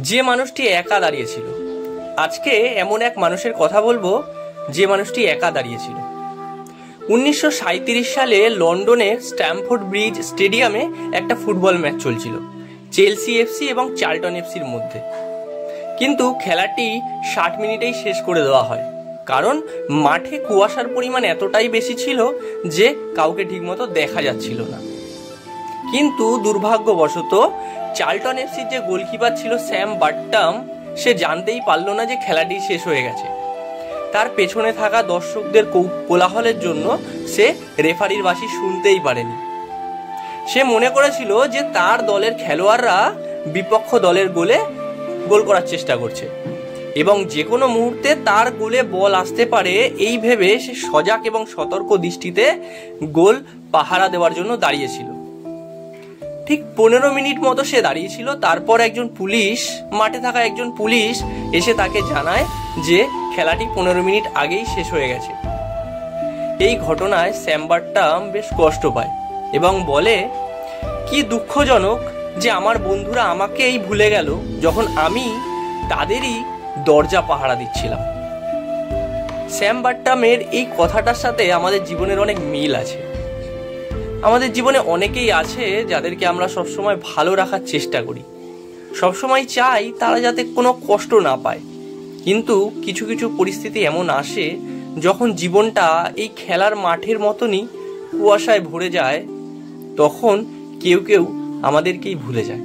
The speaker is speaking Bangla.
যে মানুষটি একা দাঁড়িয়েছিল। আজকে এমন এক মানুষের কথা বলবো যে মানুষটি একা দাঁড়িয়েছিল। 1937 সালে লন্ডনের স্ট্যামফোর্ড ব্রিজ স্টেডিয়ামে একটা ফুটবল ম্যাচ চলছিল চেলসি এফসি এবং চার্লটন এফসির মধ্যে। কিন্তু খেলাটি 60 মিনিটেই শেষ করে দেওয়া হয়, কারণ মাঠে কুয়াশার পরিমাণ এতটাই বেশি ছিল যে কাউকে ঠিকমতো দেখা যাচ্ছিল না। কিন্তু দুর্ভাগ্যবশত চার্লটন এফসির যে গোলকিপার ছিল স্যাম বাটটাম, সে জানতেই পারলো না যে খেলাটি শেষ হয়ে গেছে। তার পেছনে থাকা দর্শকদের কোলাহলের জন্য সে রেফারির বাঁশি শুনতেই পারেনি। সে মনে করেছিল যে তার দলের খেলোয়াড়রা বিপক্ষ দলের গোল করার চেষ্টা করছে এবং যে কোনো মুহূর্তে তার গোলে বল আসতে পারে, এই ভেবে সে সজাগ এবং সতর্ক দৃষ্টিতে গোল পাহারা দেওয়ার জন্য দাঁড়িয়েছিল। ঠিক 15 মিনিট মতো সে দাঁড়িয়েছিল। তারপর মাঠে থাকা একজন পুলিশ এসে তাকে জানায় যে খেলাটি 15 মিনিট আগেই শেষ হয়ে গেছে। এই ঘটনায় স্যাম বাটটাম বেশ কষ্ট পায় এবং বলে, কি দুঃখজনক যে আমার বন্ধুরা আমাকেই ভুলে গেল যখন আমি তাদেরই দরজা পাহারা দিচ্ছিলাম। স্যাম বাটটামের এই কথাটার সাথে আমাদের জীবনের অনেক মিল আছে। আমাদের জীবনে অনেকেই আছে যাদেরকে আমরা সবসময় ভালো রাখার চেষ্টা করি, সবসময় চাই তারা যাতে কোনো কষ্ট না পায়। কিন্তু কিছু কিছু পরিস্থিতি এমন আসে যখন জীবনটা এই খেলার মাঠের মতনই কুয়াশায় ভরে যায়, তখন কেউ কেউ আমাদেরকেই ভুলে যায়।